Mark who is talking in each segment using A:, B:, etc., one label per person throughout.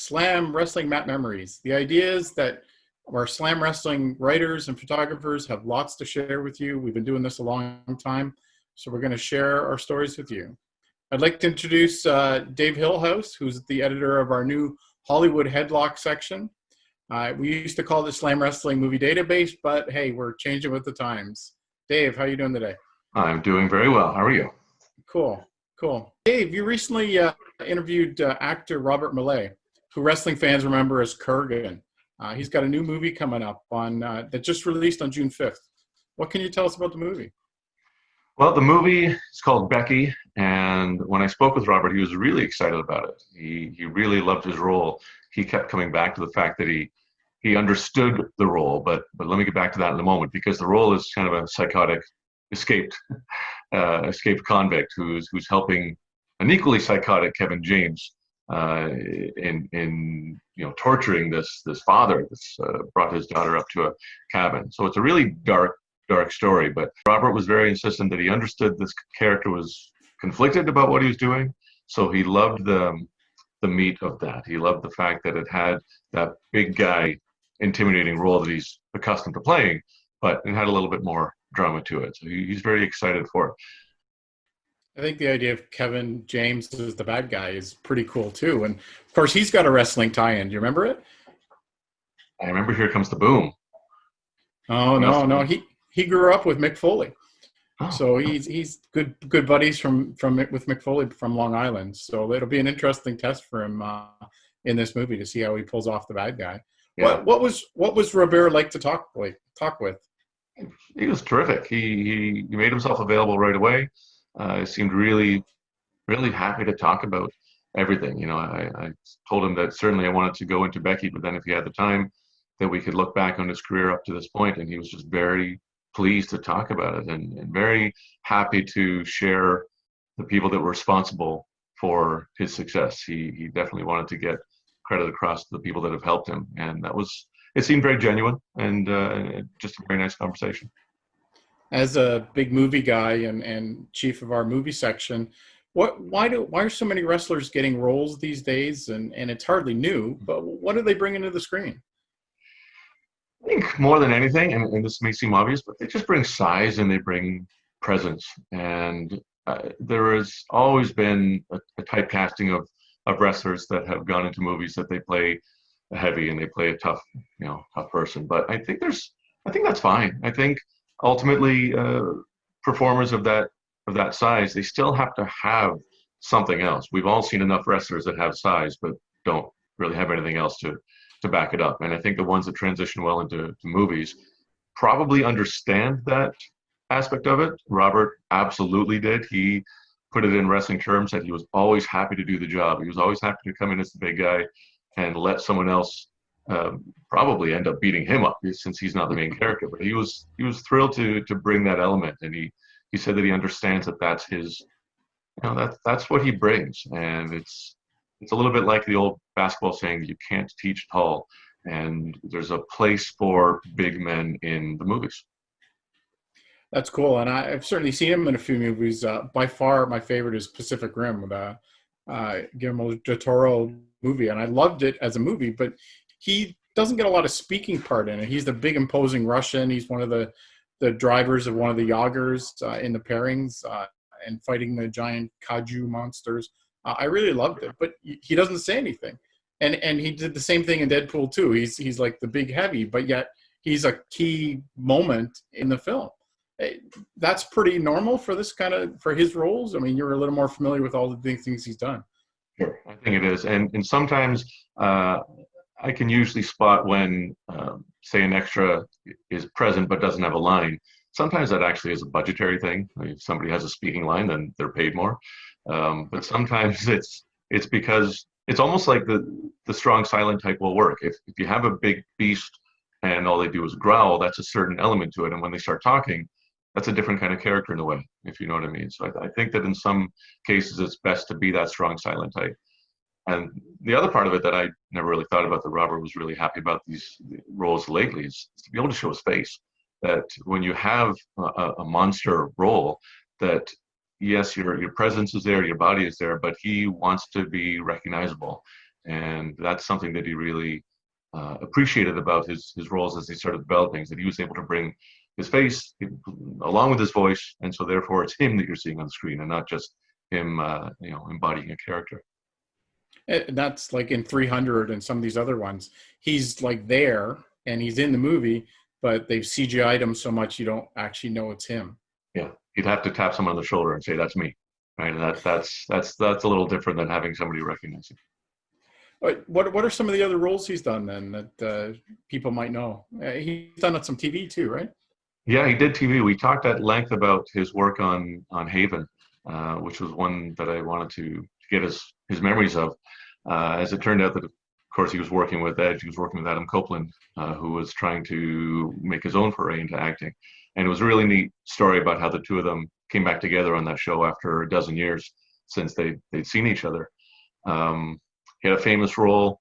A: Slam Wrestling Mat Memories. The idea is that our Slam Wrestling writers and photographers have lots to share with you. We've been doing this a long time, so we're going to share our stories with you. I'd like to introduce Dave Hillhouse, who's the editor of our new Hollywood Headlock section. We used to call this Slam Wrestling Movie Database, but hey, we're changing with the times. Dave, how are you doing today?
B: I'm doing very well. How are you?
A: Cool, cool. Dave, you recently interviewed actor Robert Maillet, who wrestling fans remember as Kurrgan. He's got a new movie coming up on that just released on June 5th. What can you tell us about the movie?
B: Well, the movie is called Becky, and when I spoke with Robert, he was really excited about it. He really loved his role. He kept coming back to the fact that he understood the role, but let me get back to that in a moment, because the role is kind of a psychotic escaped convict who's helping an equally psychotic Kevin James in torturing this father that's brought his daughter up to a cabin. So it's a really dark story, but Robert was very insistent that he understood this character was conflicted about what he was doing. So he loved the meat of that. He loved the fact that it had that big guy intimidating role that he's accustomed to playing, but it had a little bit more drama to it. So he's very excited for it.
A: I think the idea of Kevin James as the bad guy is pretty cool too. And of course, he's got a wrestling tie-in. Do you remember it?
B: I remember Here Comes the Boom.
A: Oh, no. He grew up with Mick Foley.
B: Oh.
A: So he's good buddies with Mick Foley from Long Island. So it'll be an interesting test for him in this movie to see how he pulls off the bad guy. Yeah. What was Robert like to talk with?
B: He was terrific. He made himself available right away. Seemed really, really happy to talk about everything. I told him that certainly I wanted to go into Becky, but then if he had the time, that we could look back on his career up to this point, and he was just very pleased to talk about it and very happy to share the people that were responsible for his success. He definitely wanted to get credit across to the people that have helped him, and it seemed very genuine and just a very nice conversation.
A: As a big movie guy and chief of our movie section, why are so many wrestlers getting roles these days? And it's hardly new, but what do they bring into the screen?
B: I think more than anything, and this may seem obvious, but they just bring size and they bring presence. And there has always been a typecasting of wrestlers that have gone into movies that they play heavy and they play a tough person. But I think that's fine. I think ultimately performers of that size, they still have to have something else. We've all seen enough wrestlers that have size but don't really have anything else to back it up. And I think the ones that transition well into movies probably understand that aspect of it. Robert absolutely did. He put it in wrestling terms that he was always happy to do the job. He was always happy to come in as the big guy and let someone else probably end up beating him up, since he's not the main character. But he was thrilled to bring that element, and he said that he understands that that's his, that's what he brings. And it's a little bit like the old basketball saying, you can't teach tall, and there's a place for big men in the movies.
A: That's cool, and I've certainly seen him in a few movies. By far, my favorite is Pacific Rim, the Guillermo del Toro movie, and I loved it as a movie. But he doesn't get a lot of speaking part in it. He's the big imposing Russian. He's one of the drivers of one of the Yagers in the pairings and fighting the giant kaiju monsters. I really loved it, but he doesn't say anything. And he did the same thing in Deadpool 2. He's like the big heavy, but yet he's a key moment in the film. That's pretty normal for for his roles. I mean, you're a little more familiar with all the big things he's done.
B: Sure, I think it is. And sometimes I can usually spot when, say, an extra is present but doesn't have a line. Sometimes that actually is a budgetary thing. If somebody has a speaking line, then they're paid more. But sometimes it's because it's almost like the strong silent type will work. If you have a big beast and all they do is growl, that's a certain element to it. And when they start talking, that's a different kind of character in a way, if you know what I mean. So I think that in some cases it's best to be that strong silent type. And the other part of it that I never really thought about, that Robert was really happy about these roles lately, is to be able to show his face. That when you have a monster role, that yes, your presence is there, your body is there, but he wants to be recognizable. And that's something that he really appreciated about his roles as he started developing, is that he was able to bring his face along with his voice, and so therefore it's him that you're seeing on the screen and not just him, embodying a character.
A: And that's like in 300 and some of these other ones. He's like there and he's in the movie, but they've CGI'd him so much you don't actually know it's him.
B: Yeah, he'd have to tap someone on the shoulder and say, "That's me," right? And that's a little different than having somebody recognize it.
A: What are some of the other roles he's done then that people might know? He's done some TV too, right?
B: Yeah, he did TV. We talked at length about his work on Haven, which was one that I wanted to get his memories of. As it turned out that, of course, he was working with Edge. He was working with Adam Copeland, who was trying to make his own foray into acting. And it was a really neat story about how the two of them came back together on that show after a dozen years since they'd seen each other. He had a famous role,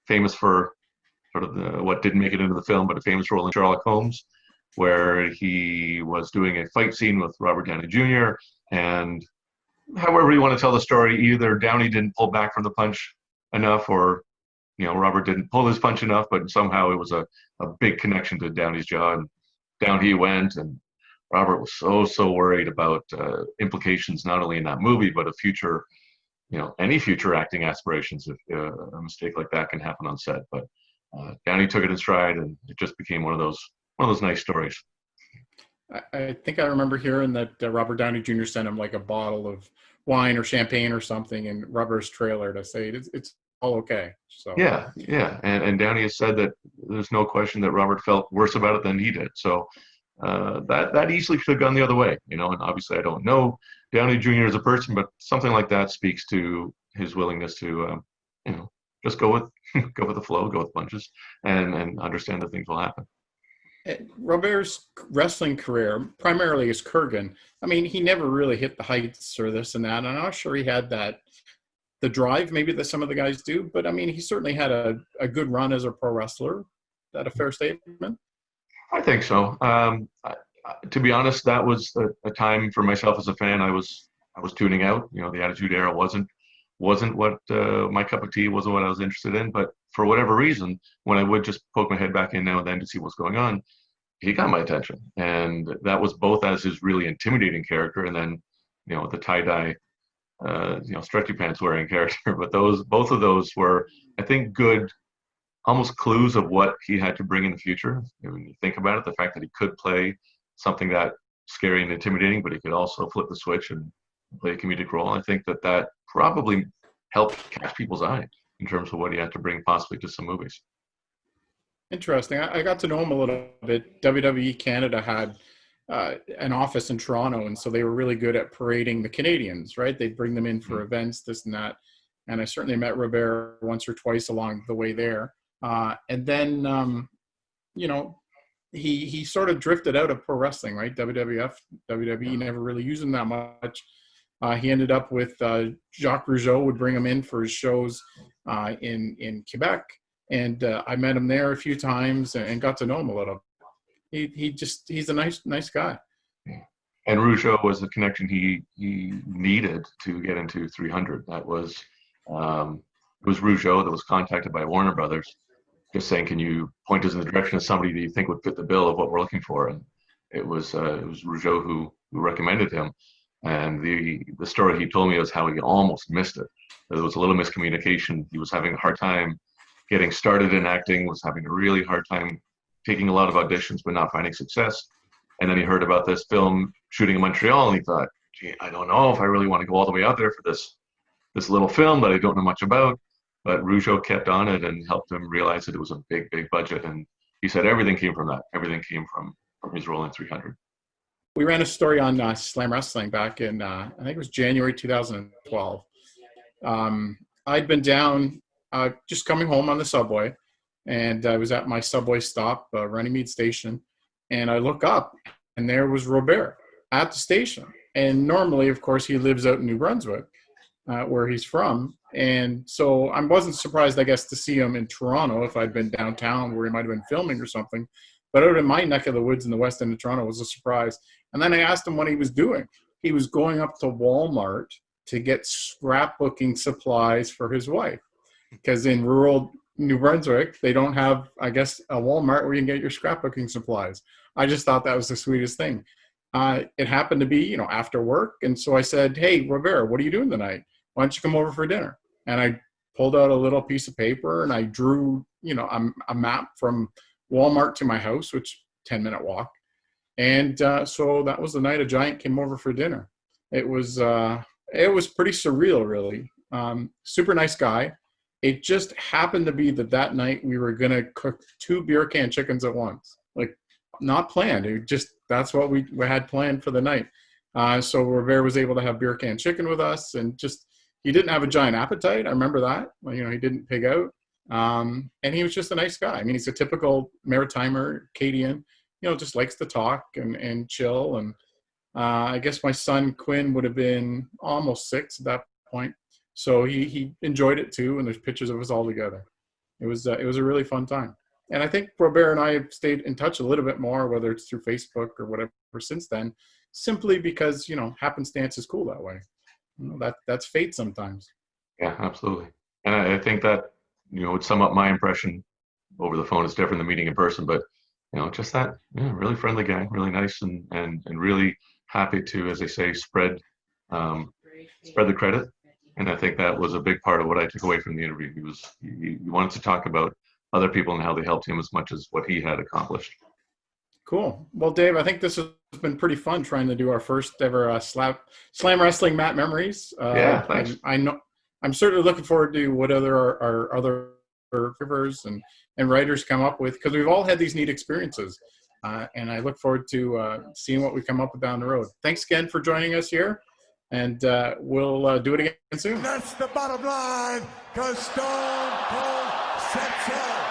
B: famous for sort of what didn't make it into the film, but a famous role in Sherlock Holmes, where he was doing a fight scene with Robert Downey Jr. And however you want to tell the story, either Downey didn't pull back from the punch enough, or Robert didn't pull his punch enough, but somehow it was a big connection to Downey's jaw, and down he went. And Robert was so worried about implications not only in that movie but of future, any future acting aspirations if a mistake like that can happen on set. But Downey took it in stride, and it just became one of those nice stories.
A: I think I remember hearing that Robert Downey Jr. sent him like a bottle of wine or champagne or something in Robert's trailer to say it's all okay. So
B: yeah, and Downey has said that there's no question that Robert felt worse about it than he did. So that easily could have gone the other way, and obviously I don't know Downey Jr. as a person, but something like that speaks to his willingness to just go with the flow, go with punches, and understand that things will happen.
A: Robert's wrestling career, primarily as Kurrgan, I mean, he never really hit the heights or this and that. I'm not sure he had the drive maybe that some of the guys do, but I mean, he certainly had a good run as a pro wrestler. Is that a fair statement?
B: I think so. To be honest, that was a time for myself as a fan. I was tuning out. The Attitude Era wasn't what my cup of tea, wasn't what I was interested in. But for whatever reason, when I would just poke my head back in now and then to see what's going on, he got my attention. And that was both as his really intimidating character, and then the tie-dye stretchy pants wearing character. But both of those were, I think, good, almost clues of what he had to bring in the future. When you think about it, the fact that he could play something that scary and intimidating, but he could also flip the switch and play a comedic role. I think that probably helped catch people's eye in terms of what he had to bring possibly to some movies.
A: Interesting. I got to know him a little bit. WWE Canada had an office in Toronto, and so they were really good at parading the Canadians, right? They'd bring them in for events, this and that. And I certainly met Robert once or twice along the way there. And then, he sort of drifted out of pro wrestling, right? WWF, WWE never really used him that much. He ended up with Jacques Rougeau would bring him in for his shows in Quebec. And I met him there a few times and got to know him a little. He's a nice guy.
B: And Rougeau was the connection he needed to get into 300. That was it was Rougeau that was contacted by Warner Brothers, just saying, "Can you point us in the direction of somebody that you think would fit the bill of what we're looking for?" And it was Rougeau who recommended him. And the story he told me was how he almost missed it. There was a little miscommunication. He was having a hard time getting started in acting, was having a really hard time taking a lot of auditions, but not finding success. And then he heard about this film shooting in Montreal, and he thought, "Gee, I don't know if I really want to go all the way out there for this little film that I don't know much about." But Rougeau kept on it and helped him realize that it was a big budget. And he said everything came from that. Everything came from his role in 300.
A: We ran a story on Slam Wrestling back in, I think it was January 2012. I'd been down, just coming home on the subway, and I was at my subway stop, Runnymede Station, and I look up, and there was Robert at the station. And normally, of course, he lives out in New Brunswick, where he's from. And so I wasn't surprised, I guess, to see him in Toronto if I'd been downtown where he might have been filming or something. But out in my neck of the woods in the west end of Toronto was a surprise. And then I asked him what he was doing. He was going up to Walmart to get scrapbooking supplies for his wife. because in rural New Brunswick, they don't have, I guess, a Walmart where you can get your scrapbooking supplies. I just thought that was the sweetest thing. It happened to be, after work. And so I said, hey, Robert, what are you doing tonight? Why don't you come over for dinner? And I pulled out a little piece of paper and I drew, a map from Walmart to my house, which 10-minute walk. And so that was the night a giant came over for dinner. It was pretty surreal, really. Super nice guy. It just happened to be that night we were going to cook 2 beer can chickens at once. Like, not planned. That's what we had planned for the night. So Robert was able to have beer can chicken with us, and he didn't have a giant appetite. I remember that. He didn't pig out. And he was just a nice guy. I mean, he's a typical Maritimer, Acadian, just likes to talk and chill. And I guess my son Quinn would have been almost 6 at that point. So he enjoyed it too. And there's pictures of us all together. It was a really fun time. And I think Robert and I have stayed in touch a little bit more, whether it's through Facebook or whatever since then, simply because, happenstance is cool that way. That's fate sometimes.
B: Yeah, absolutely. And I think that, would sum up my impression over the phone. It's different than meeting in person, but, just that, really friendly guy, really nice and really happy to, as they say, spread the credit. And I think that was a big part of what I took away from the interview. He wanted to talk about other people and how they helped him as much as what he had accomplished.
A: Cool. Well, Dave, I think this has been pretty fun trying to do our first ever slam wrestling Mat Memories.
B: Yeah, thanks.
A: I know I'm certainly looking forward to what our other rivers and writers come up with, because we've all had these neat experiences. And I look forward to seeing what we come up with down the road. Thanks again for joining us here. And we'll do it again soon.
C: That's the bottom line, because Stone Cold said so.